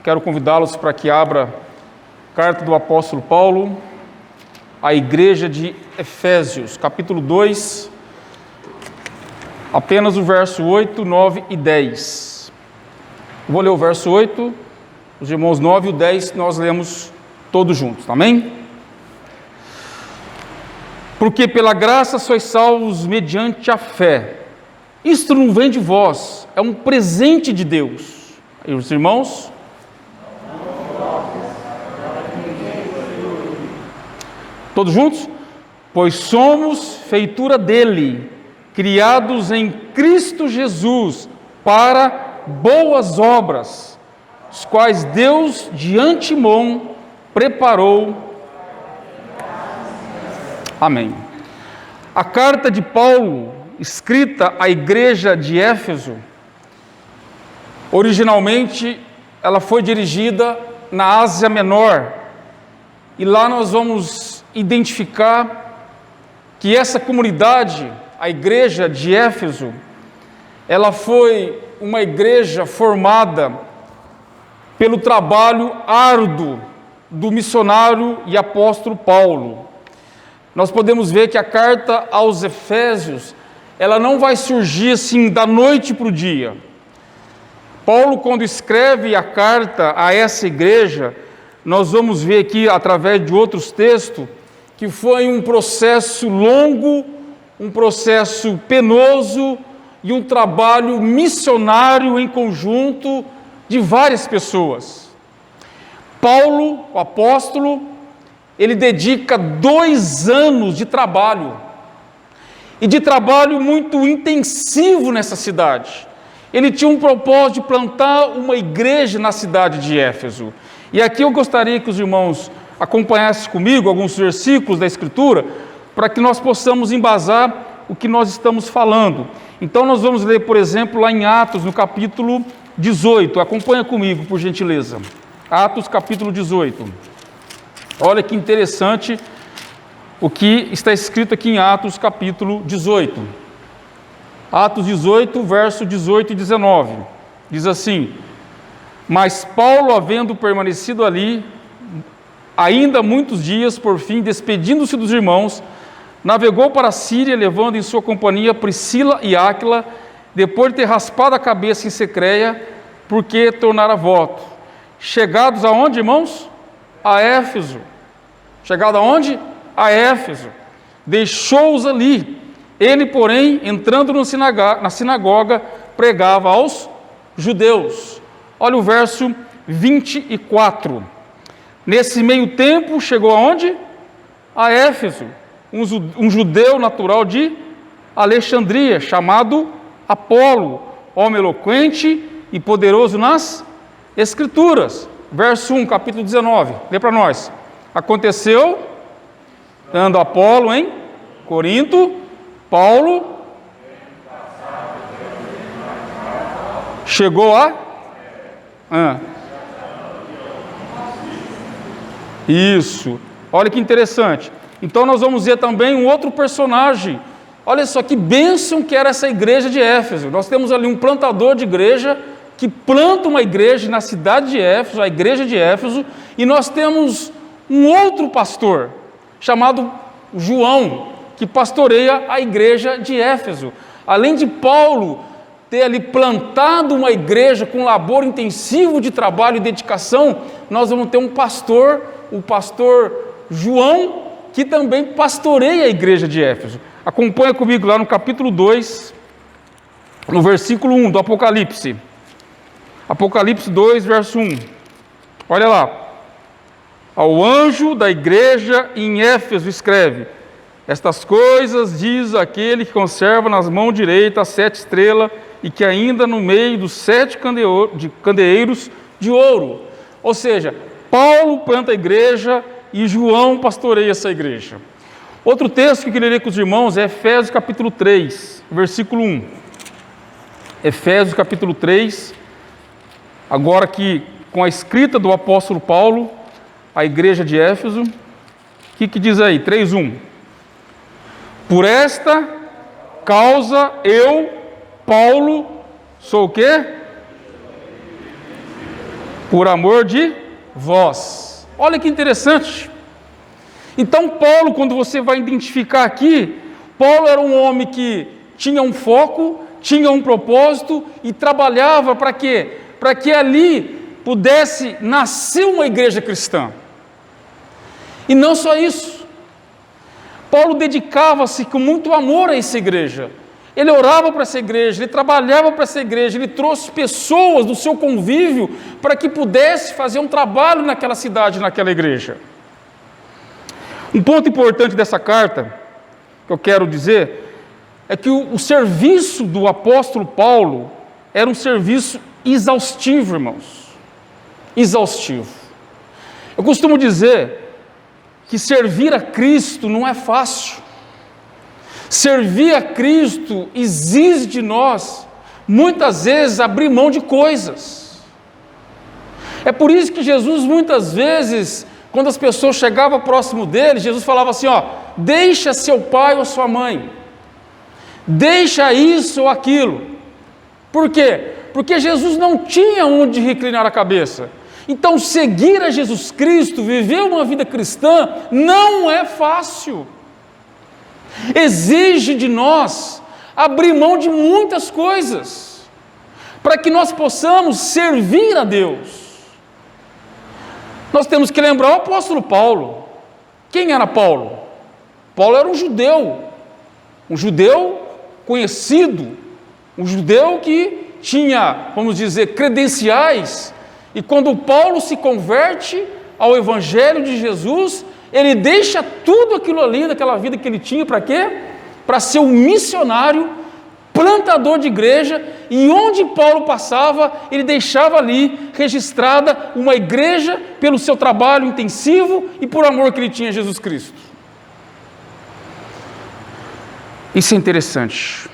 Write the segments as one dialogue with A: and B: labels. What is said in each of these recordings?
A: Quero convidá-los para que abra a carta do apóstolo Paulo à igreja de Efésios, capítulo 2, apenas o verso 8, 9 e 10. Vou ler o verso 8, os irmãos 9 e o 10 nós lemos todos juntos, amém? Porque pela graça sois salvos mediante a fé. Isto não vem de vós, é um presente de Deus. E os irmãos? Todos juntos? Pois somos feitura dele, criados em Cristo Jesus, para boas obras, os quais Deus de antemão preparou. Amém. A carta de Paulo, escrita à igreja de Éfeso, originalmente ela foi dirigida na Ásia Menor, e lá nós vamos identificar que essa comunidade, a igreja de Éfeso, ela foi uma igreja formada pelo trabalho árduo do missionário e apóstolo Paulo. Nós podemos ver que a carta aos Efésios, ela não vai surgir assim da noite para o dia. Paulo, quando escreve a carta a essa igreja, nós vamos ver aqui, através de outros textos, que foi um processo longo, um processo penoso e um trabalho missionário em conjunto de várias pessoas. Paulo, o apóstolo, ele dedica 2 anos de trabalho, e de trabalho muito intensivo nessa cidade. Ele tinha um propósito de plantar uma igreja na cidade de Éfeso. E aqui eu gostaria que os irmãos acompanhassem comigo alguns versículos da Escritura, para que nós possamos embasar o que nós estamos falando. Então nós vamos ler, por exemplo, lá em Atos, no capítulo 18. Acompanha comigo, por gentileza. Atos, capítulo 18. Olha que interessante o que está escrito aqui em Atos, capítulo 18. Atos 18, verso 18 e 19. Diz assim: Mas Paulo, havendo permanecido ali ainda muitos dias, por fim, despedindo-se dos irmãos, navegou para a Síria, levando em sua companhia Priscila e Áquila, depois de ter raspado a cabeça em Secreia, porque tornara voto. Chegados aonde, irmãos? A Éfeso. Chegado aonde? A Éfeso. Deixou-os ali. Ele, porém, entrando na sinagoga, pregava aos judeus. Olha o verso 24. Nesse meio tempo, chegou aonde? A Éfeso, um judeu natural de Alexandria, chamado Apolo, homem eloquente e poderoso nas Escrituras. Verso 1, capítulo 19, lê para nós. Aconteceu, estando Apolo em Corinto, Paulo chegou a... Isso, olha que interessante. Então nós vamos ver também um outro personagem. Olha só que bênção que era essa igreja de Éfeso. Nós temos ali um plantador de igreja que planta uma igreja na cidade de Éfeso, a igreja de Éfeso, e nós temos um outro pastor chamado João, que pastoreia a igreja de Éfeso. Além de Paulo ter ali plantado uma igreja com labor intensivo de trabalho e dedicação, nós vamos ter um pastor, o pastor João, que também pastoreia a igreja de Éfeso. Acompanha comigo lá no capítulo 2, no versículo 1 do Apocalipse. Apocalipse 2, verso 1. Olha lá. Ao anjo da igreja em Éfeso escreve: Estas coisas diz aquele que conserva nas mãos direitas as 7 estrelas e que ainda no meio dos 7 candeeiros de ouro. Ou seja, Paulo planta a igreja e João pastoreia essa igreja. Outro texto que eu queria ler com os irmãos é Efésios capítulo 3, versículo 1. Efésios capítulo 3, agora aqui com a escrita do apóstolo Paulo, à igreja de Éfeso. O que diz aí? 3:1. Por esta causa eu, Paulo, sou o quê? Por amor de vós. Olha que interessante. Então Paulo, quando você vai identificar aqui, Paulo era um homem que tinha um foco, tinha um propósito e trabalhava para quê? Para que ali pudesse nascer uma igreja cristã. E não só isso. Paulo dedicava-se com muito amor a essa igreja. Ele orava para essa igreja, ele trabalhava para essa igreja, ele trouxe pessoas do seu convívio para que pudesse fazer um trabalho naquela cidade, naquela igreja. Um ponto importante dessa carta, que eu quero dizer, é que o serviço do apóstolo Paulo era um serviço exaustivo, irmãos. Exaustivo. Eu costumo dizer que servir a Cristo não é fácil. Servir a Cristo exige de nós, muitas vezes, abrir mão de coisas. É por isso que Jesus, muitas vezes, quando as pessoas chegavam próximo dele, Jesus falava assim, deixa seu pai ou sua mãe, deixa isso ou aquilo. Por quê? Porque Jesus não tinha onde reclinar a cabeça. Então, seguir a Jesus Cristo, viver uma vida cristã, não é fácil. Exige de nós abrir mão de muitas coisas, para que nós possamos servir a Deus. Nós temos que lembrar o apóstolo Paulo. Quem era Paulo? Paulo era um judeu conhecido, um judeu que tinha, vamos dizer, credenciais. E quando Paulo se converte ao Evangelho de Jesus, ele deixa tudo aquilo ali, daquela vida que ele tinha, para quê? Para ser um missionário, plantador de igreja, e onde Paulo passava, ele deixava ali registrada uma igreja pelo seu trabalho intensivo e por amor que ele tinha a Jesus Cristo. Isso é interessante.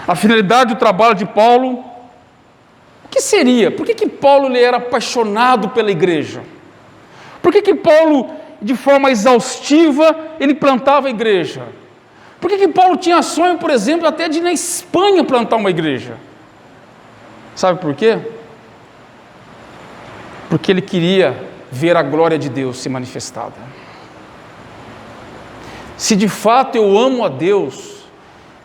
A: A finalidade do trabalho de Paulo, o que seria? Por que Paulo ele era apaixonado pela igreja? Por que Paulo, de forma exaustiva, ele plantava a igreja? Por que Paulo tinha sonho, por exemplo, até de ir na Espanha plantar uma igreja? Sabe por quê? Porque ele queria ver a glória de Deus se manifestada. Se de fato eu amo a Deus,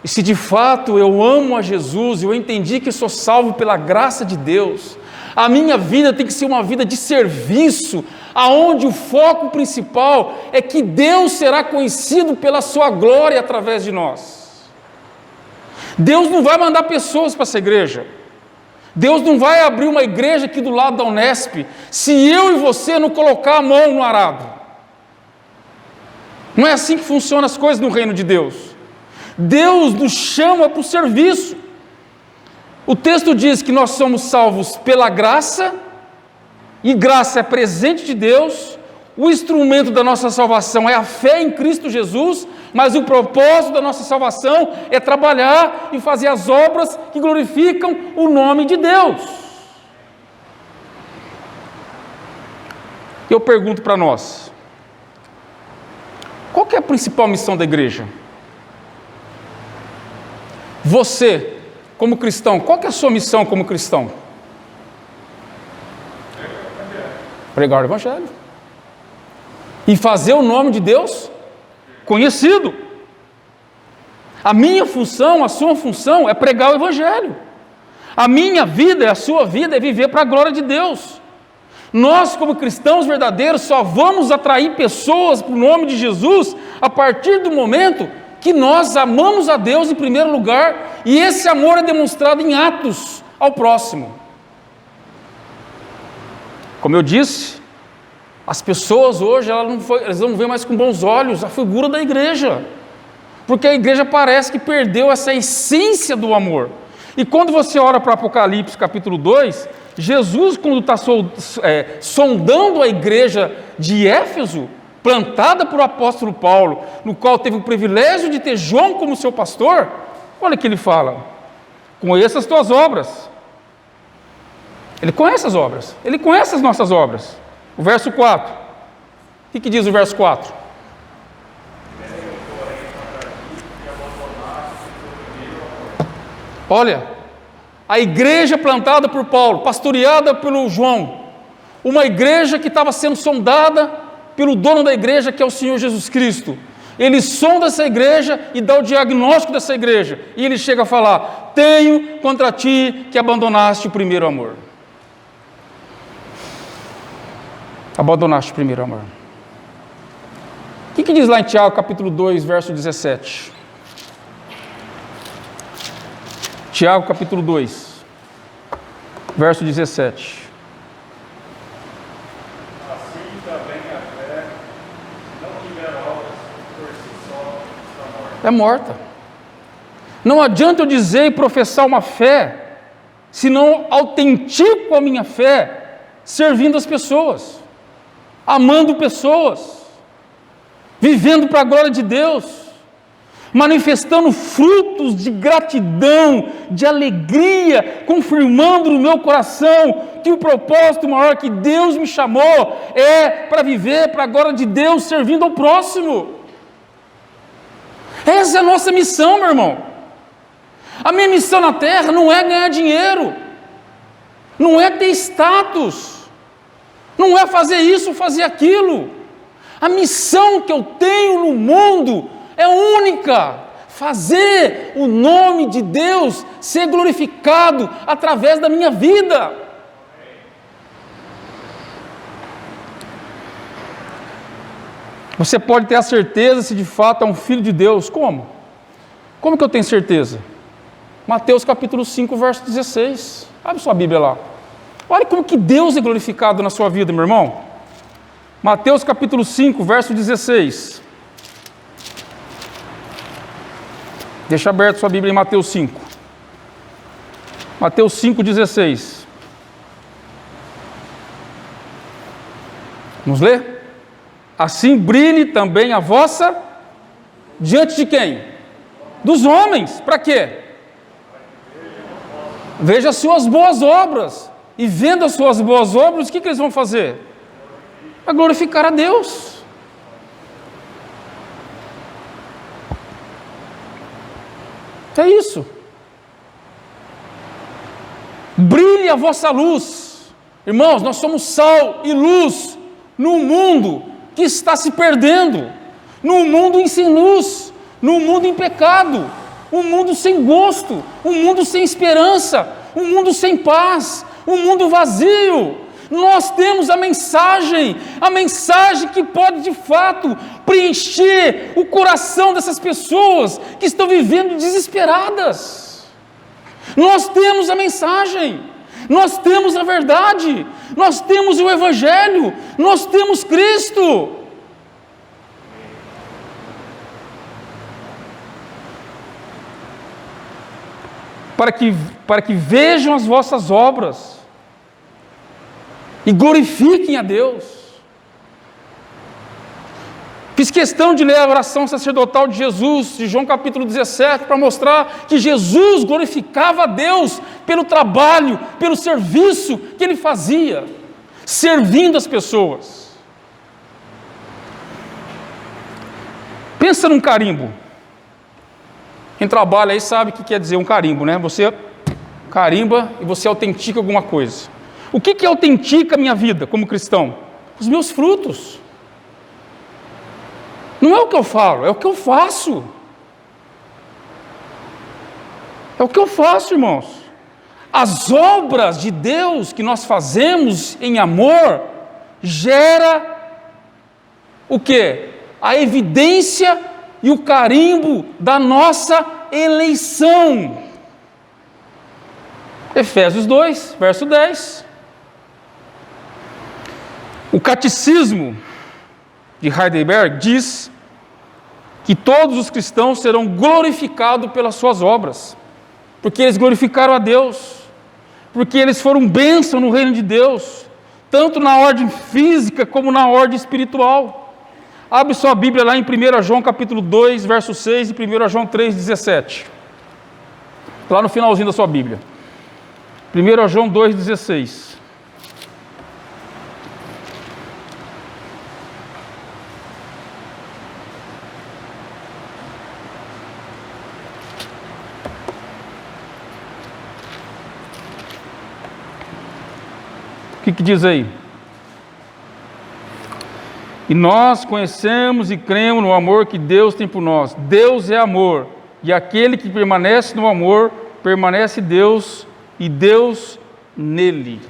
A: e se de fato eu amo a Jesus, eu entendi que sou salvo pela graça de Deus, a minha vida tem que ser uma vida de serviço, aonde o foco principal é que Deus será conhecido pela sua glória através de nós. Deus não vai mandar pessoas para essa igreja. Deus não vai abrir uma igreja aqui do lado da Unesp, se eu e você não colocar a mão no arado. Não é assim que funcionam as coisas no reino de Deus. Deus nos chama para o serviço. O texto diz que nós somos salvos pela graça, e graça é presente de Deus. O instrumento da nossa salvação é a fé em Cristo Jesus, mas o propósito da nossa salvação é trabalhar e fazer as obras que glorificam o nome de Deus. Eu pergunto para nós, qual que é a principal missão da igreja? Você, como cristão, qual que é a sua missão como cristão? Pregar o Evangelho. E fazer o nome de Deus conhecido. A minha função, a sua função é pregar o Evangelho. A minha vida, a sua vida é viver para a glória de Deus. Nós, como cristãos verdadeiros, só vamos atrair pessoas para o nome de Jesus a partir do momento que nós amamos a Deus em primeiro lugar, e esse amor é demonstrado em atos ao próximo. Como eu disse, as pessoas hoje elas não veem mais com bons olhos a figura da igreja, porque a igreja parece que perdeu essa essência do amor. E quando você olha para Apocalipse capítulo 2, Jesus, quando está sondando a igreja de Éfeso, plantada por apóstolo Paulo, no qual teve o privilégio de ter João como seu pastor, olha o que ele fala: conheça as tuas obras. Ele conhece as obras, ele conhece as nossas obras. O verso 4: O que diz o verso 4? Olha, a igreja plantada por Paulo, pastoreada pelo João, uma igreja que estava sendo sondada pelo dono da igreja, que é o Senhor Jesus Cristo. Ele sonda essa igreja e dá o diagnóstico dessa igreja. E ele chega a falar: tenho contra ti que abandonaste o primeiro amor. Abandonaste o primeiro amor. O que diz lá em Tiago, capítulo 2, verso 17? Tiago, capítulo 2, verso 17.
B: Assim também a fé, não tiver obras, por si só está morta.
A: É morta. Não adianta eu dizer e professar uma fé, se não autentico a minha fé, servindo as pessoas, amando pessoas, vivendo para a glória de Deus, manifestando frutos de gratidão, de alegria, confirmando no meu coração que o propósito maior que Deus me chamou é para viver para a glória de Deus, servindo ao próximo. Essa é a nossa missão, meu irmão. A minha missão na terra não é ganhar dinheiro, não é ter status, não é fazer isso, fazer aquilo. A missão que eu tenho no mundo é única: fazer o nome de Deus ser glorificado através da minha vida. Você pode ter a certeza se de fato é um filho de Deus. Como? Como que eu tenho certeza? Mateus capítulo 5, verso 16. Abre sua Bíblia lá. Olha como que Deus é glorificado na sua vida, meu irmão. Mateus capítulo 5, verso 16. Deixa aberto sua Bíblia em Mateus 5. Mateus 5, 16. Vamos ler? Assim brilhe também a vossa diante de quem? Dos homens. Para quê? Veja as suas boas obras. E vendo as suas boas obras, o que eles vão fazer? Para glorificar a Deus. É isso. Brilhe a vossa luz. Irmãos, nós somos sal e luz num mundo que está se perdendo, num mundo sem luz, num mundo em pecado, um mundo sem gosto, um mundo sem esperança, um mundo sem paz, um mundo vazio. Nós temos a mensagem que pode de fato preencher o coração dessas pessoas que estão vivendo desesperadas. Nós temos a mensagem, nós temos a verdade, nós temos o Evangelho, nós temos Cristo. Para que vejam as vossas obras e glorifiquem a Deus. Fiz questão de ler a oração sacerdotal de Jesus, de João capítulo 17, para mostrar que Jesus glorificava a Deus pelo trabalho, pelo serviço que Ele fazia, servindo as pessoas. Pensa num carimbo. Quem trabalha aí sabe o que quer dizer um carimbo, né? Você carimba e você autentica alguma coisa. O que autentica a minha vida como cristão? Os meus frutos. Não é o que eu falo, é o que eu faço. É o que eu faço, irmãos. As obras de Deus que nós fazemos em amor gera o quê? A evidência e o carimbo da nossa eleição. Efésios 2, verso 10. O Catecismo de Heidelberg diz que todos os cristãos serão glorificados pelas suas obras, porque eles glorificaram a Deus, porque eles foram bênção no reino de Deus, tanto na ordem física como na ordem espiritual. Abre sua Bíblia lá em 1 João capítulo 2, verso 6 e 1 João 3, 17. Lá no finalzinho da sua Bíblia. 1 João 2, 16. O que diz aí? E nós conhecemos e cremos no amor que Deus tem por nós. Deus é amor, e aquele que permanece no amor, permanece Deus e Deus nele.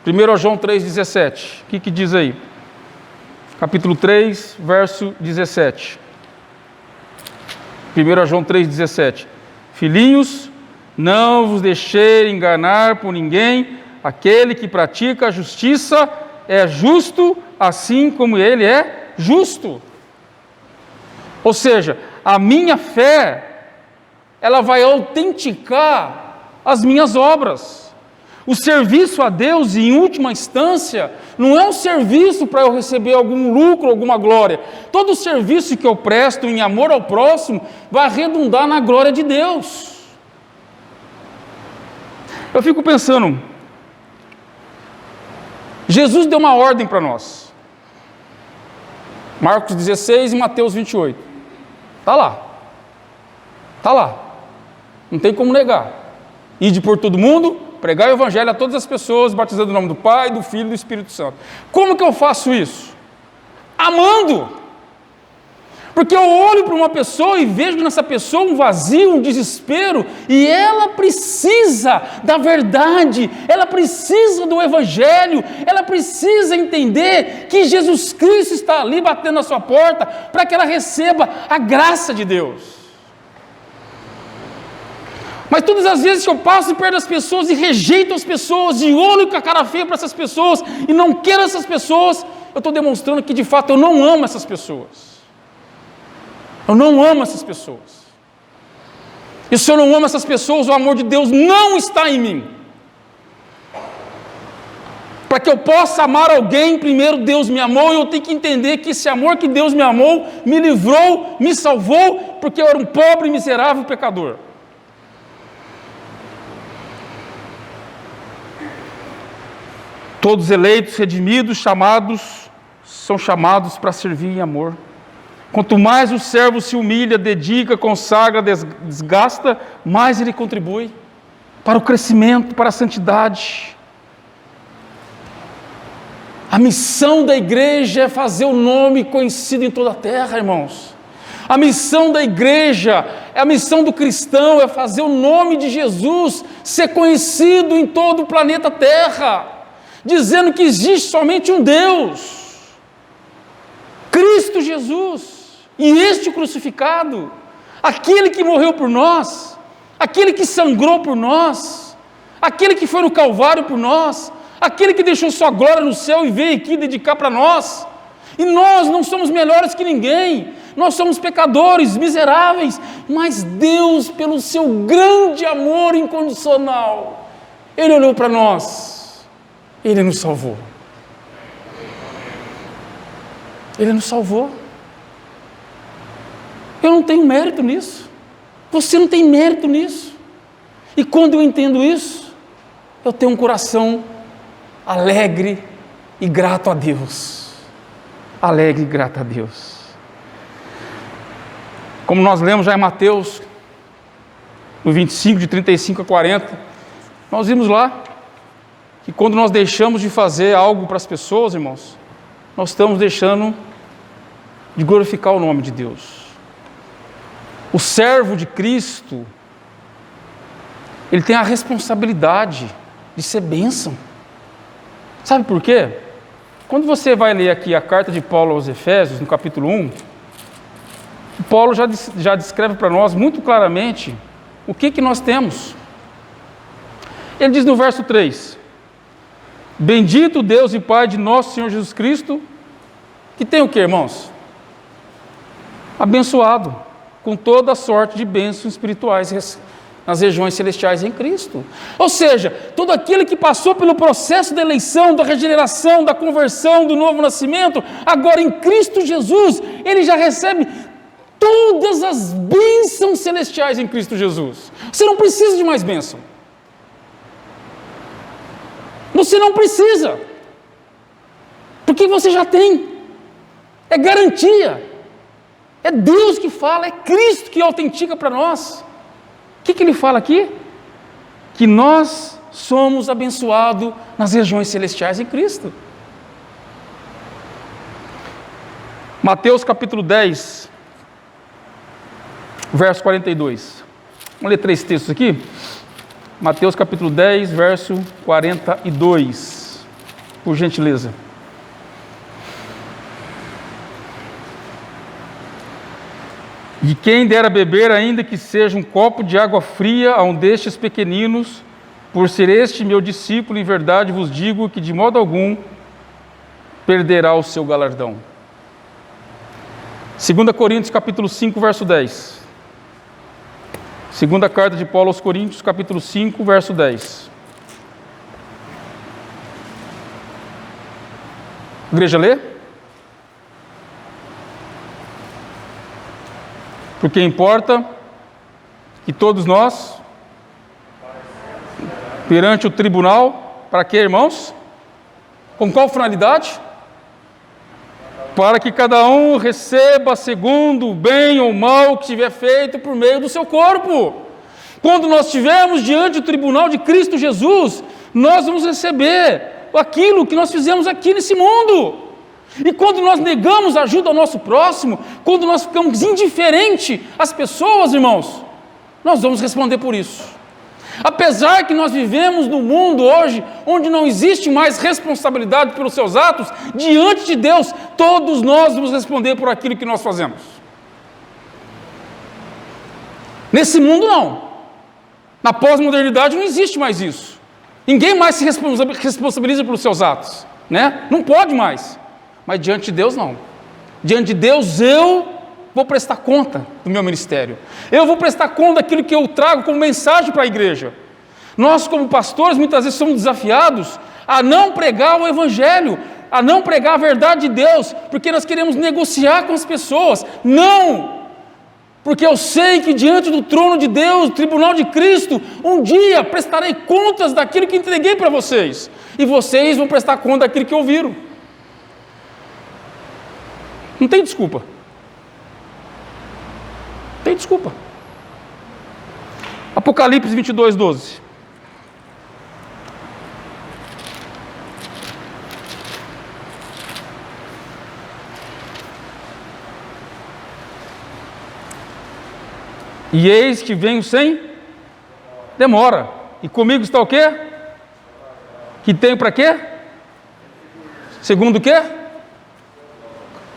A: 1 João 3,17. O que diz aí? Capítulo 3, verso 17. 1 João 3,17. Filhinhos, não vos deixei enganar por ninguém, aquele que pratica a justiça é justo, assim como ele é justo. Ou seja, a minha fé, ela vai autenticar as minhas obras. O serviço a Deus, em última instância, não é um serviço para eu receber algum lucro, alguma glória. Todo serviço que eu presto em amor ao próximo vai redundar na glória de Deus. Eu fico pensando, Jesus deu uma ordem para nós. Marcos 16 e Mateus 28. Está lá. Está lá. Não tem como negar. Ide por todo mundo, pregar o evangelho a todas as pessoas, batizando o nome do Pai, do Filho e do Espírito Santo. Como que eu faço isso? Amando. Porque eu olho para uma pessoa e vejo nessa pessoa um vazio, um desespero, e ela precisa da verdade, ela precisa do evangelho, ela precisa entender que Jesus Cristo está ali batendo na sua porta para que ela receba a graça de Deus. Mas todas as vezes que eu passo perto das pessoas e rejeito as pessoas, e olho com a cara feia para essas pessoas, e não quero essas pessoas, eu estou demonstrando que de fato eu não amo essas pessoas. Eu não amo essas pessoas. E se eu não amo essas pessoas, o amor de Deus não está em mim. Para que eu possa amar alguém, primeiro Deus me amou, e eu tenho que entender que esse amor que Deus me amou, me livrou, me salvou, porque eu era um pobre, miserável pecador. Todos eleitos, redimidos, são chamados para servir em amor. Quanto mais o servo se humilha, dedica, consagra, desgasta, mais ele contribui para o crescimento, para a santidade. A missão da igreja é fazer o nome conhecido em toda a terra, irmãos. A missão da igreja, a missão do cristão é fazer o nome de Jesus ser conhecido em todo o planeta Terra, dizendo que existe somente um Deus, Cristo Jesus. E este crucificado, aquele que morreu por nós, aquele que sangrou por nós, aquele que foi no Calvário por nós, aquele que deixou sua glória no céu e veio aqui dedicar para nós. E nós não somos melhores que ninguém, nós somos pecadores, miseráveis, mas Deus, pelo seu grande amor incondicional, Ele olhou para nós, Ele nos salvou. Ele nos salvou. Eu não tenho mérito nisso, você não tem mérito nisso, e quando eu entendo isso, eu tenho um coração alegre e grato a Deus, alegre e grato a Deus. Como nós lemos já em Mateus, no 25, de 35 a 40, nós vimos lá, que quando nós deixamos de fazer algo para as pessoas, irmãos, nós estamos deixando de glorificar o nome de Deus. O servo de Cristo, ele tem a responsabilidade de ser bênção. Sabe por quê? Quando você vai ler aqui a carta de Paulo aos Efésios, no capítulo 1, Paulo já descreve para nós muito claramente o que nós temos. Ele diz no verso 3, bendito Deus e Pai de nosso Senhor Jesus Cristo, que tem o que, irmãos? Abençoado com toda a sorte de bênçãos espirituais nas regiões celestiais em Cristo. Ou seja, todo aquele que passou pelo processo da eleição, da regeneração, da conversão, do novo nascimento, agora em Cristo Jesus, ele já recebe todas as bênçãos celestiais em Cristo Jesus. Você não precisa de mais bênção. Você não precisa, porque você já tem, é garantia. É Deus que fala, é Cristo que autentica para nós. O que ele fala aqui? Que nós somos abençoados nas regiões celestiais em Cristo. Mateus capítulo 10, verso 42. Vamos ler 3 textos aqui. Mateus capítulo 10, verso 42. Por gentileza. E quem dera beber, ainda que seja um copo de água fria, a um destes pequeninos, por ser este meu discípulo, em verdade vos digo que de modo algum perderá o seu galardão. 2 Coríntios capítulo 5, verso 10. Segunda carta de Paulo aos Coríntios, capítulo 5, verso 10. Igreja, lê? Porque importa que todos nós, perante o tribunal, para quê, irmãos? Com qual finalidade? Para que cada um receba segundo o bem ou mal que tiver feito por meio do seu corpo. Quando nós estivermos diante do tribunal de Cristo Jesus, nós vamos receber aquilo que nós fizemos aqui nesse mundo. E quando nós negamos ajuda ao nosso próximo, quando nós ficamos indiferentes às pessoas, irmãos, nós vamos responder por isso. Apesar que nós vivemos num mundo hoje onde não existe mais responsabilidade pelos seus atos, diante de Deus, todos nós vamos responder por aquilo que nós fazemos. Nesse mundo não. Na pós-modernidade não existe mais isso. Ninguém mais se responsabiliza pelos seus atos, né? Não pode mais. Mas diante de Deus não. Diante de Deus eu vou prestar conta do meu ministério. Eu vou prestar conta daquilo que eu trago como mensagem para a igreja. Nós, como pastores, muitas vezes somos desafiados a não pregar o evangelho, a não pregar a verdade de Deus, porque nós queremos negociar com as pessoas. Não! Porque eu sei que diante do trono de Deus, do tribunal de Cristo, um dia prestarei contas daquilo que entreguei para vocês. E vocês vão prestar conta daquilo que ouviram. Não tem desculpa. Não tem desculpa. Apocalipse 22, 12. E eis que venho sem demora. E comigo está o quê? Que tenho para quê? Segundo o quê?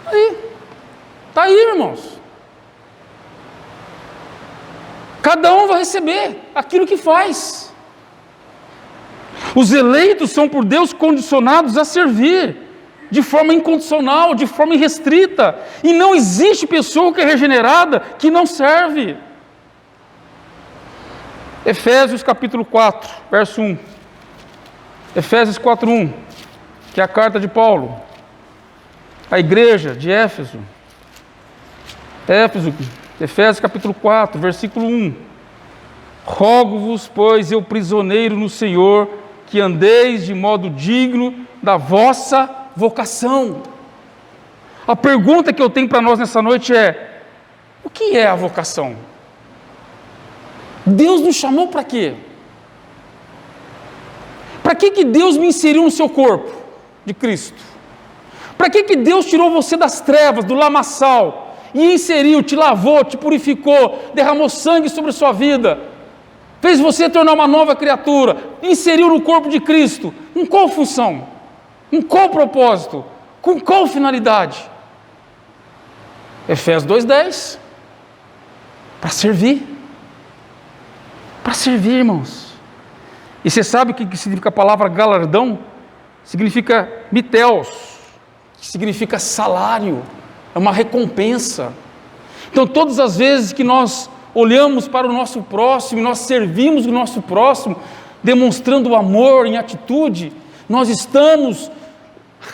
A: Aí. Está aí, irmãos. Cada um vai receber aquilo que faz. Os eleitos são por Deus condicionados a servir de forma incondicional, de forma irrestrita. E não existe pessoa que é regenerada que não serve. Efésios capítulo 4, verso 1. Efésios 4, 1, que é a carta de Paulo à igreja de Éfeso. Efésios capítulo 4, versículo 1. Rogo-vos, pois, eu prisioneiro no Senhor, que andeis de modo digno da vossa vocação. A pergunta que eu tenho para nós nessa noite é: o que é a vocação? Deus nos chamou para quê? Para que Deus me inseriu no seu corpo de Cristo? Para que Deus tirou você das trevas, do lamaçal, e inseriu, te lavou, te purificou, derramou sangue sobre a sua vida, fez você tornar uma nova criatura, inseriu no corpo de Cristo? Com qual função? Com qual propósito? Com qual finalidade? Efésios 2,10. Para servir. Para servir, irmãos. E você sabe o que significa a palavra galardão? Significa miteos, que significa salário, é uma recompensa. Então, todas as vezes que nós olhamos para o nosso próximo, nós servimos o nosso próximo, demonstrando o amor em atitude, nós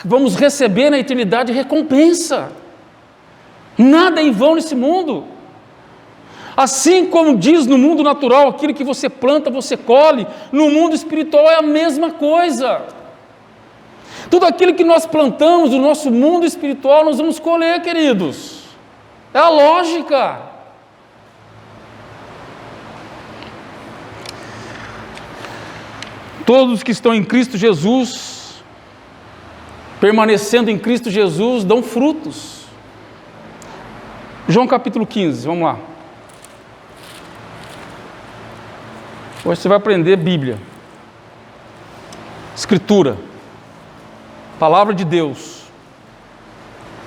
A: vamos receber na eternidade recompensa. Nada é em vão nesse mundo. Assim como diz no mundo natural, aquilo que você planta, você colhe, no mundo espiritual é a mesma coisa. Tudo aquilo que nós plantamos no nosso mundo espiritual, nós vamos colher, queridos. É a lógica. Todos que estão em Cristo Jesus, permanecendo em Cristo Jesus, dão frutos. João capítulo 15, vamos lá. Hoje você vai aprender Bíblia, Escritura, Palavra de Deus.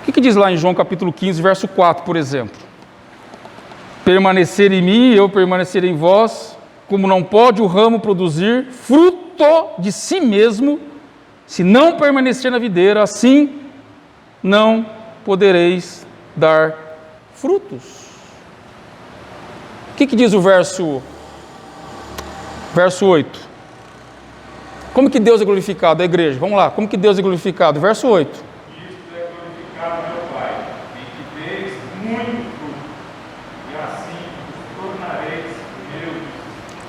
A: O que diz lá em João capítulo 15, verso 4, por exemplo? Permanecer em mim, eu permanecer em vós, como não pode o ramo produzir fruto de si mesmo, se não permanecer na videira, assim não podereis dar frutos. O que diz o verso 8? Como que Deus é glorificado? A igreja, vamos lá, como que Deus é glorificado? Verso 8.
B: Isto é glorificado, meu Pai, em que deis muito fruto, e assim vos tornareis meus.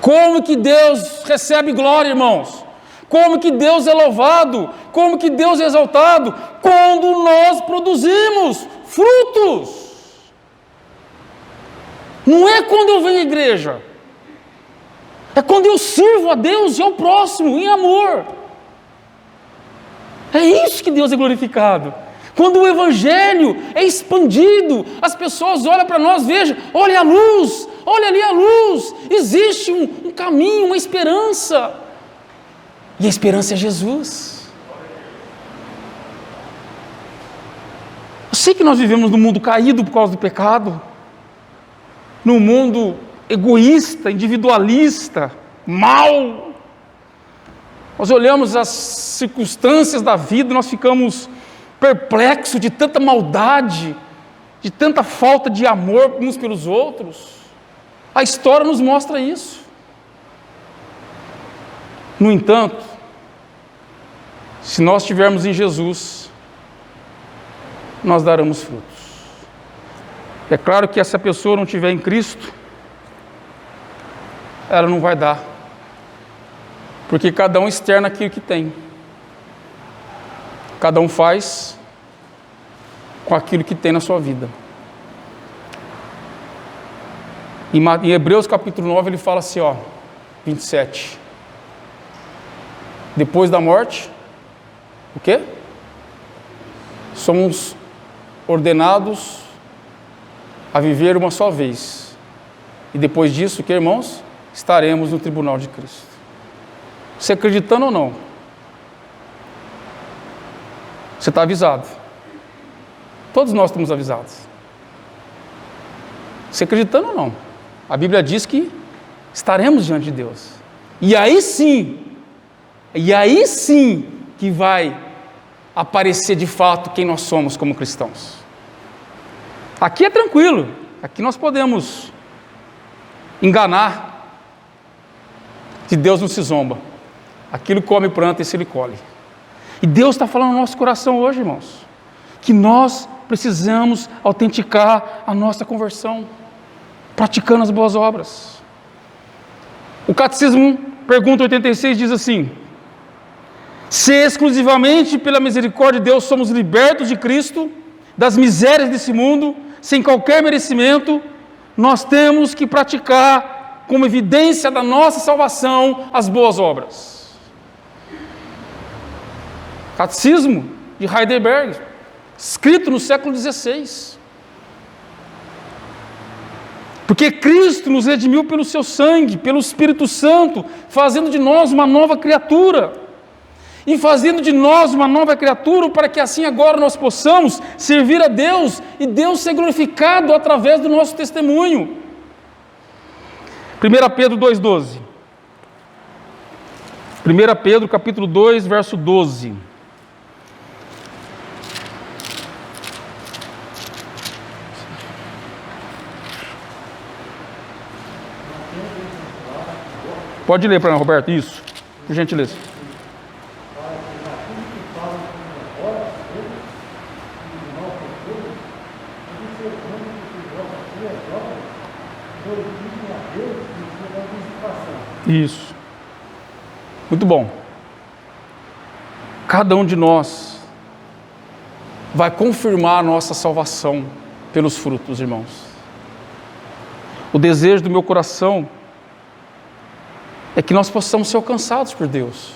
A: Como que Deus recebe glória, irmãos? Como que Deus é louvado? Como que Deus é exaltado? Quando nós produzimos frutos. Não é quando eu venho à igreja. É quando eu sirvo a Deus e ao próximo em amor. É isso que Deus é glorificado. Quando o Evangelho é expandido, as pessoas olham para nós, vejam, olha a luz, olha ali a luz, existe um caminho, uma esperança. E a esperança é Jesus. Eu sei que nós vivemos num mundo caído por causa do pecado, num mundo egoísta, individualista, mau. Nós olhamos as circunstâncias da vida, nós ficamos perplexos de tanta maldade, de tanta falta de amor uns pelos outros. A história nos mostra isso. No entanto, se nós estivermos em Jesus, nós daremos frutos. É claro que se a pessoa não estiver em Cristo, ela não vai dar, porque cada um externa aquilo que tem, cada um faz com aquilo que tem na sua vida. Em Hebreus capítulo 9 ele fala assim, 27, depois da morte, o quê? Somos ordenados a viver uma só vez, e depois disso, o que, irmãos? Estaremos no tribunal de Cristo. Você acreditando ou não? Você está avisado. Todos nós estamos avisados. Você acreditando ou não? A Bíblia diz que estaremos diante de Deus. E aí sim que vai aparecer de fato quem nós somos como cristãos. Aqui é tranquilo. Aqui nós podemos enganar. De Deus não se zomba. Aquilo come, planta e se ele colhe. E Deus está falando no nosso coração hoje, irmãos, que nós precisamos autenticar a nossa conversão, praticando as boas obras. O Catecismo, pergunta 86, diz assim: se exclusivamente pela misericórdia de Deus somos libertos de Cristo, das misérias desse mundo, sem qualquer merecimento, nós temos que praticar como evidência da nossa salvação, as boas obras. Catecismo de Heidelberg, escrito no século XVI. Porque Cristo nos redimiu pelo seu sangue, pelo Espírito Santo, fazendo de nós uma nova criatura. E fazendo de nós uma nova criatura, para que assim agora nós possamos servir a Deus e Deus ser glorificado através do nosso testemunho. 1 Pedro 2,12. 1 Pedro capítulo 2, verso 12. Pode ler para nós, Roberto, isso, por gentileza. Isso. Muito bom. Cada um de nós vai confirmar a nossa salvação pelos frutos, irmãos. O desejo do meu coração é é que nós possamos ser alcançados por Deus.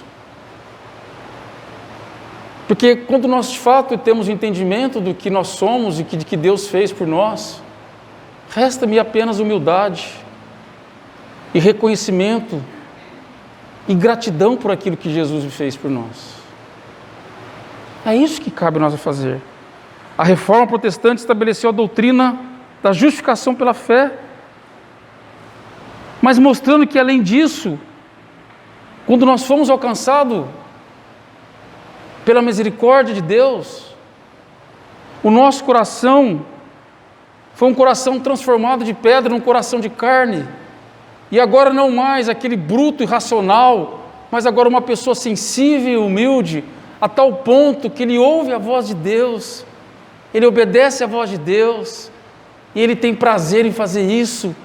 A: Porque quando nós de fato temos o entendimento do que nós somos e de que Deus fez por nós, resta-me apenas humildade e reconhecimento e gratidão por aquilo que Jesus fez por nós. É isso que cabe a nós fazer. A Reforma Protestante estabeleceu a doutrina da justificação pela fé, mas mostrando que além disso, quando nós fomos alcançados pela misericórdia de Deus, o nosso coração foi um coração transformado de pedra num coração de carne, e agora não mais aquele bruto e irracional, mas agora uma pessoa sensível e humilde, a tal ponto que ele ouve a voz de Deus, ele obedece à voz de Deus, e ele tem prazer em fazer isso,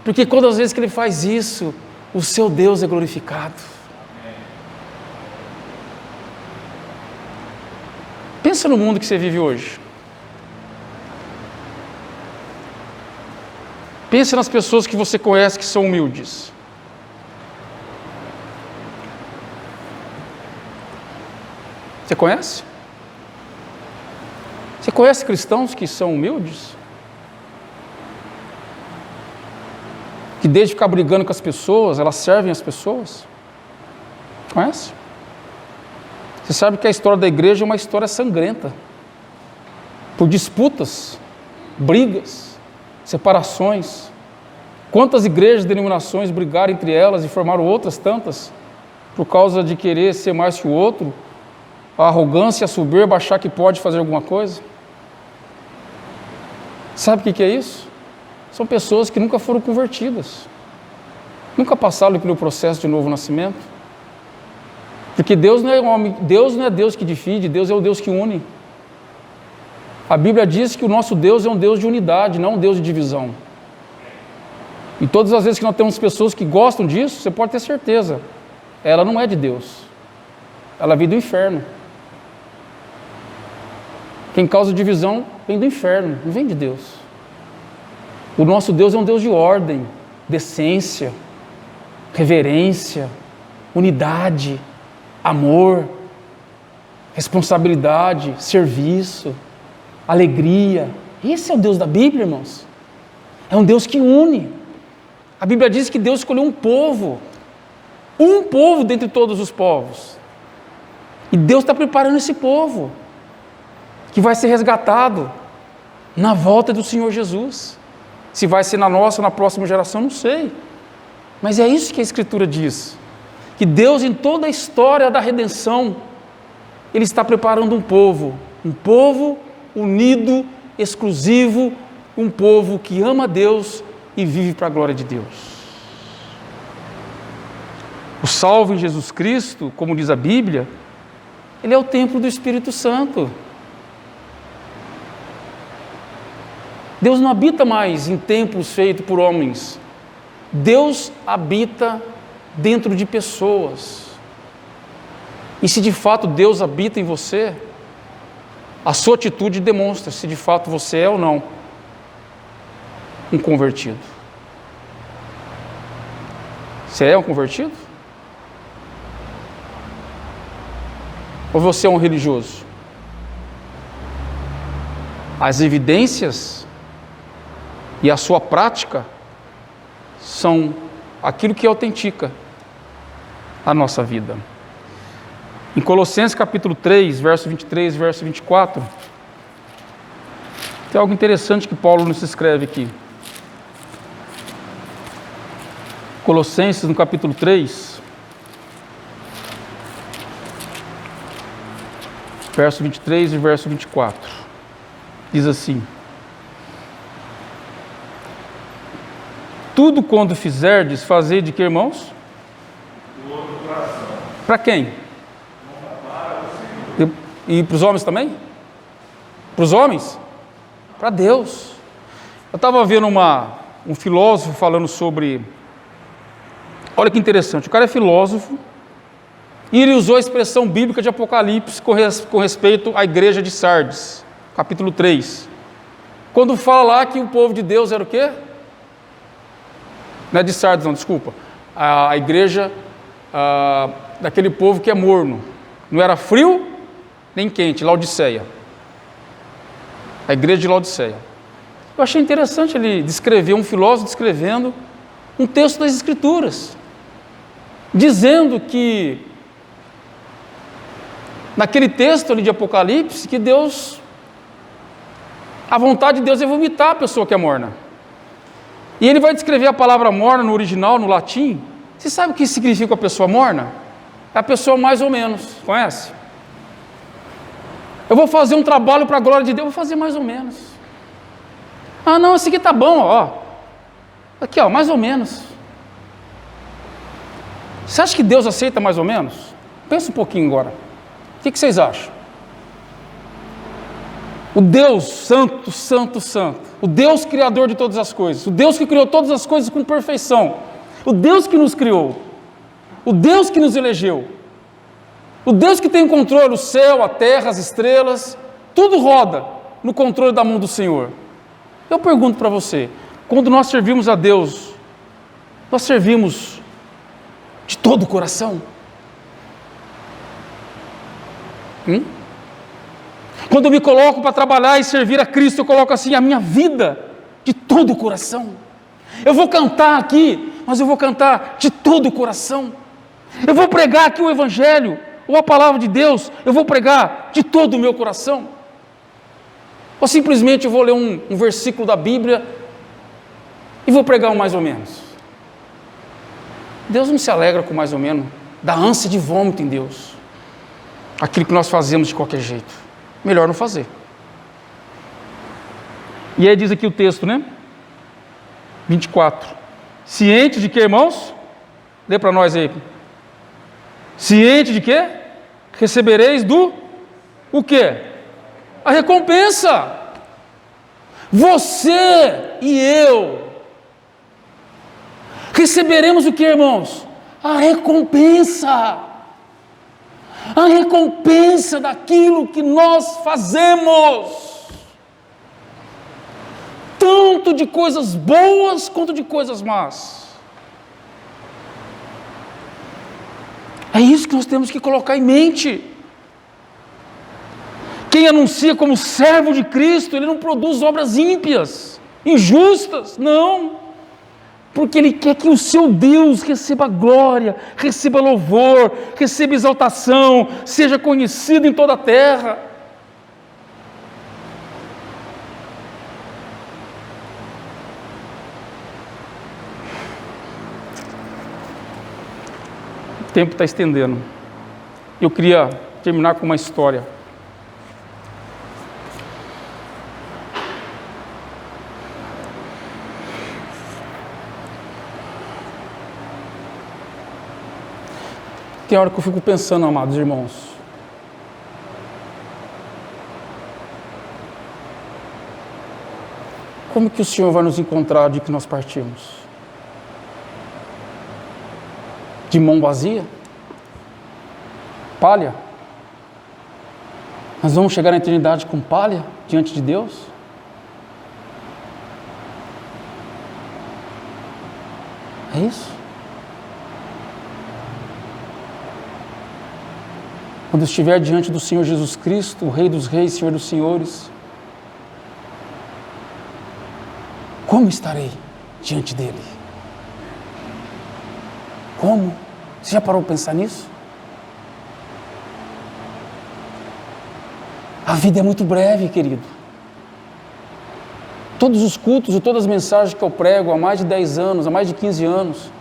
A: porque todas as vezes que ele faz isso, o seu Deus é glorificado. Pensa no mundo que você vive hoje. Pensa nas pessoas que você conhece que são humildes. Você conhece? Você conhece cristãos que são humildes? Que desde ficar brigando com as pessoas, elas servem as pessoas? Conhece? Você sabe que a história da igreja é uma história sangrenta, por disputas, brigas, separações. Quantas igrejas e denominações brigaram entre elas e formaram outras tantas, por causa de querer ser mais que o outro, a arrogância, a soberba, achar que pode fazer alguma coisa? Sabe o que é isso? São pessoas que nunca foram convertidas, nunca passaram pelo processo de novo nascimento. Porque Deus não é Deus que divide, Deus é o Deus que une. A Bíblia diz que o nosso Deus é um Deus de unidade, não um Deus de divisão. E todas as vezes que nós temos pessoas que gostam disso, você pode ter certeza, ela não é de Deus, ela vem do inferno. Quem causa divisão vem do inferno, não vem de Deus. O nosso Deus é um Deus de ordem, decência, reverência, unidade, amor, responsabilidade, serviço, alegria. Esse é o Deus da Bíblia, irmãos. É um Deus que une. A Bíblia diz que Deus escolheu um povo dentre todos os povos. E Deus está preparando esse povo, que vai ser resgatado na volta do Senhor Jesus. Se vai ser na nossa ou na próxima geração, não sei. Mas é isso que a Escritura diz. Que Deus, em toda a história da redenção, Ele está preparando um povo unido, exclusivo, um povo que ama a Deus e vive para a glória de Deus. O salvo em Jesus Cristo, como diz a Bíblia, ele é o templo do Espírito Santo. Deus não habita mais em templos feitos por homens. Deus habita dentro de pessoas. E se de fato Deus habita em você, a sua atitude demonstra se de fato você é ou não um convertido. Você é um convertido? Ou você é um religioso? As evidências e a sua prática são aquilo que autentica a nossa vida. Em Colossenses capítulo 3, verso 23 e verso 24, tem algo interessante que Paulo nos escreve aqui. Colossenses, no capítulo 3, verso 23 e verso 24, diz assim: tudo quando fizerdes, fazei de que, irmãos? Para quem? E para os homens também? Para os homens? Para Deus. Eu estava vendo um filósofo falando sobre... Olha que interessante, o cara é filósofo e ele usou a expressão bíblica de Apocalipse com respeito à igreja de Sardes, capítulo 3. Quando fala lá que o povo de Deus era o quê? Não é de Sardes não, desculpa. A igreja daquele povo que é morno. Não era frio nem quente, Laodiceia. A igreja de Laodiceia. Eu achei interessante ele descrever, um filósofo descrevendo um texto das Escrituras, dizendo que, naquele texto ali de Apocalipse, que Deus, a vontade de Deus é vomitar a pessoa que é morna. E ele vai descrever a palavra morna no original, no latim. Você sabe o que significa a pessoa morna? É a pessoa mais ou menos, conhece? Eu vou fazer um trabalho para a glória de Deus, eu vou fazer mais ou menos. Ah, não, esse aqui tá bom, ó. Aqui, ó, mais ou menos. Você acha que Deus aceita mais ou menos? Pensa um pouquinho agora. O que vocês acham? O Deus santo, santo, santo, o Deus criador de todas as coisas, o Deus que criou todas as coisas com perfeição, o Deus que nos criou, o Deus que nos elegeu, o Deus que tem o controle do céu, a terra, as estrelas, tudo roda no controle da mão do Senhor. Eu pergunto para você, quando nós servimos a Deus, nós servimos de todo o coração? Quando eu me coloco para trabalhar e servir a Cristo, eu coloco assim a minha vida de todo o coração. Eu vou cantar aqui, mas eu vou cantar de todo o coração. Eu vou pregar aqui o Evangelho, ou a palavra de Deus, eu vou pregar de todo o meu coração. Ou simplesmente eu vou ler um versículo da Bíblia e vou pregar um mais ou menos. Deus não se alegra com mais ou menos, dá ânsia de vômito em Deus. Aquilo que nós fazemos de qualquer jeito, melhor não fazer. E aí diz aqui o texto, né? 24. Ciente de que, irmãos? Lê para nós aí. Ciente de que? Recebereis o quê? A recompensa. Você e eu receberemos o que, irmãos? A recompensa. A recompensa daquilo que nós fazemos, tanto de coisas boas quanto de coisas más. É isso que nós temos que colocar em mente. Quem anuncia como servo de Cristo, ele não produz obras ímpias, injustas, não. Porque Ele quer que o seu Deus receba glória, receba louvor, receba exaltação, seja conhecido em toda a terra. O tempo está estendendo. Eu queria terminar com uma história. Tem hora que eu fico pensando, amados irmãos, como que o Senhor vai nos encontrar de que nós partimos? De mão vazia? Palha? Nós vamos chegar na eternidade com palha diante de Deus? É isso? Quando estiver diante do Senhor Jesus Cristo, o Rei dos Reis, Senhor dos Senhores, como estarei diante dEle? Como? Você já parou para pensar nisso? A vida é muito breve, querido. Todos os cultos e todas as mensagens que eu prego há mais de 10 anos, há mais de 15 anos,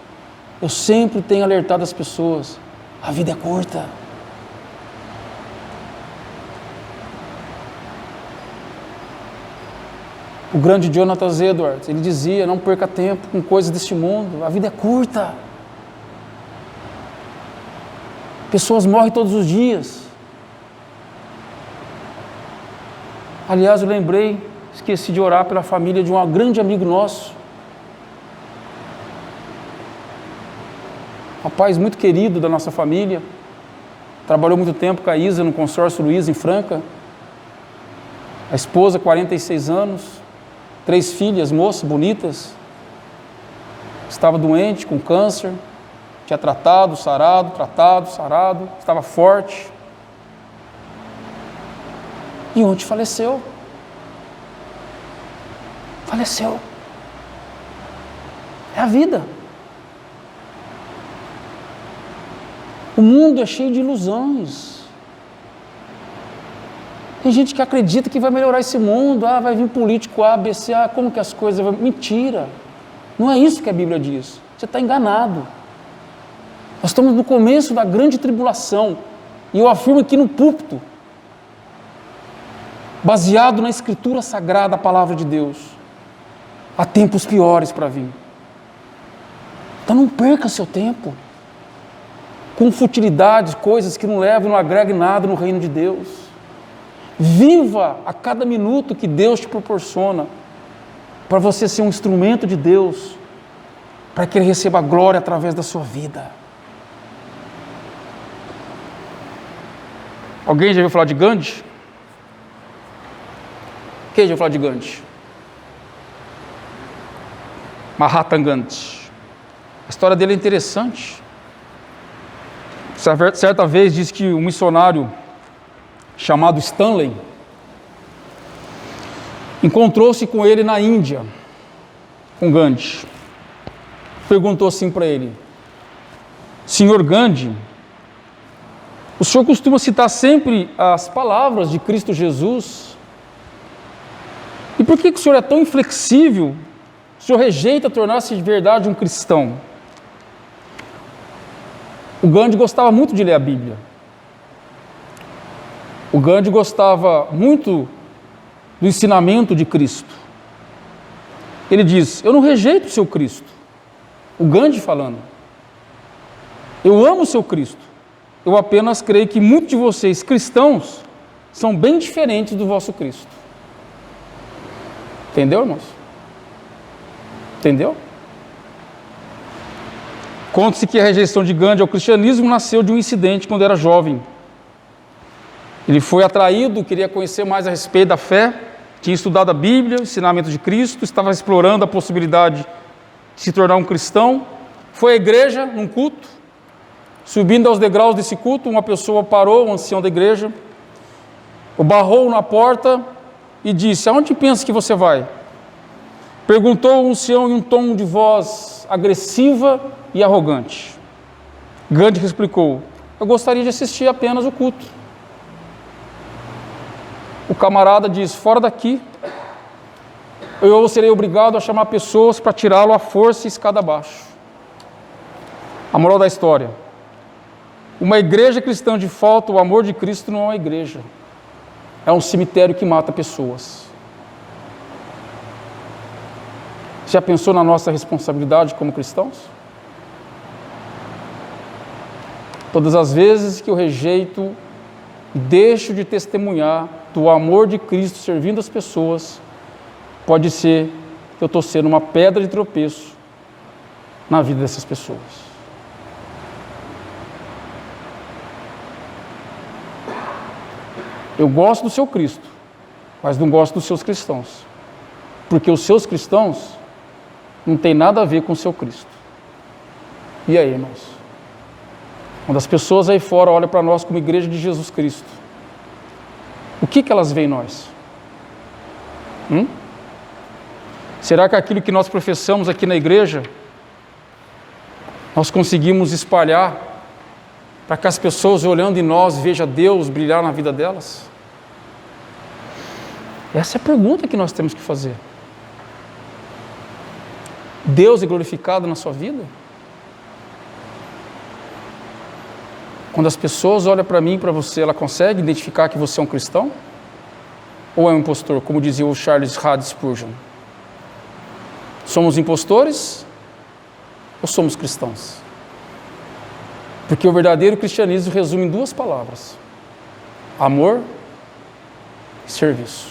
A: eu sempre tenho alertado as pessoas, a vida é curta. O grande Jonathan Edwards, ele dizia, não perca tempo com coisas deste mundo, a vida é curta. Pessoas morrem todos os dias. Aliás, eu lembrei, esqueci de orar pela família de um grande amigo nosso. Um rapaz muito querido da nossa família. Trabalhou muito tempo com a Isa no consórcio Luiz, em Franca. A esposa, 46 anos. 3 filhas, moças, bonitas. Estava doente, com câncer. tinha tratado, sarado, estava forte. E ontem faleceu. Faleceu. É a vida. O mundo é cheio de ilusões. Tem gente que acredita que vai melhorar esse mundo. Vai vir político A, B, C, como que as coisas vão... Mentira. Não é isso que a Bíblia diz. Você está enganado. Nós estamos no começo da grande tribulação. E eu afirmo aqui no púlpito, baseado na Escritura Sagrada, a Palavra de Deus, há tempos piores para vir. Então não perca seu tempo com futilidades, coisas que não levam e não agregam nada no reino de Deus. Viva a cada minuto que Deus te proporciona para você ser um instrumento de Deus, para que Ele receba a glória através da sua vida. Alguém já ouviu falar de Gandhi? Quem já ouviu falar de Gandhi? Mahatma Gandhi. A história dele é interessante. Certa vez diz que um missionário chamado Stanley encontrou-se com ele na Índia, com Gandhi. Perguntou assim para ele: Senhor Gandhi, o senhor costuma citar sempre as palavras de Cristo Jesus, e por que o senhor é tão inflexível? O senhor rejeita tornar-se de verdade um cristão? O Gandhi gostava muito de ler a Bíblia. O Gandhi gostava muito do ensinamento de Cristo. Ele diz: eu não rejeito o seu Cristo. O Gandhi falando: eu amo o seu Cristo. Eu apenas creio que muitos de vocês, cristãos, são bem diferentes do vosso Cristo. Entendeu, irmãos? Entendeu? Conta-se que a rejeição de Gandhi ao cristianismo nasceu de um incidente quando era jovem. Ele foi atraído, queria conhecer mais a respeito da fé, tinha estudado a Bíblia, o ensinamento de Cristo, estava explorando a possibilidade de se tornar um cristão. Foi à igreja, num culto. Subindo aos degraus desse culto, uma pessoa parou, um ancião da igreja, o barrou na porta e disse: aonde pensa que você vai? Perguntou o ancião em um tom de voz agressiva e arrogante. Gandhi explicou: eu gostaria de assistir apenas o culto. O camarada diz: fora daqui, eu serei obrigado a chamar pessoas para tirá-lo à força e escada abaixo. A moral da história: uma igreja cristã de falta o amor de Cristo não é uma igreja, é um cemitério que mata pessoas. Já pensou na nossa responsabilidade como cristãos? Todas as vezes que eu rejeito e deixo de testemunhar do amor de Cristo servindo as pessoas, pode ser que eu estou sendo uma pedra de tropeço na vida dessas pessoas. Eu gosto do seu Cristo, mas não gosto dos seus cristãos, porque os seus cristãos não tem nada a ver com o seu Cristo. E aí, irmãos? Quando as pessoas aí fora olham para nós como igreja de Jesus Cristo, o que elas veem em nós? Será que aquilo que nós professamos aqui na igreja, nós conseguimos espalhar para que as pessoas olhando em nós vejam Deus brilhar na vida delas? Essa é a pergunta que nós temos que fazer. Deus é glorificado na sua vida? Quando as pessoas olham para mim e para você, ela consegue identificar que você é um cristão? Ou é um impostor, como dizia o Charles Haddon Spurgeon? Somos impostores ou somos cristãos? Porque o verdadeiro cristianismo resume em duas palavras: amor e serviço.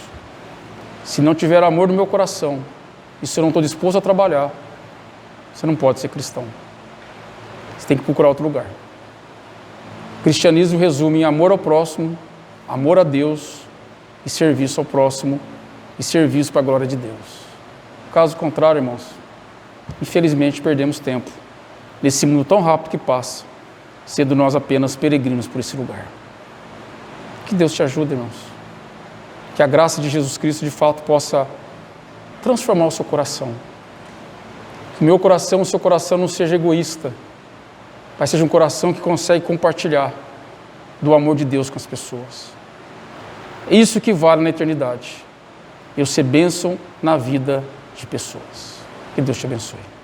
A: Se não tiver amor no meu coração, e se eu não estou disposto a trabalhar, você não pode ser cristão. Você tem que procurar outro lugar. O cristianismo resume em amor ao próximo, amor a Deus e serviço ao próximo e serviço para a glória de Deus. Caso contrário, irmãos, infelizmente perdemos tempo nesse mundo tão rápido que passa, sendo nós apenas peregrinos por esse lugar. Que Deus te ajude, irmãos. Que a graça de Jesus Cristo, de fato, possa transformar o seu coração. Que o meu coração, o seu coração não seja egoísta, mas seja um coração que consegue compartilhar do amor de Deus com as pessoas. É isso que vale na eternidade. Eu ser bênção na vida de pessoas. Que Deus te abençoe.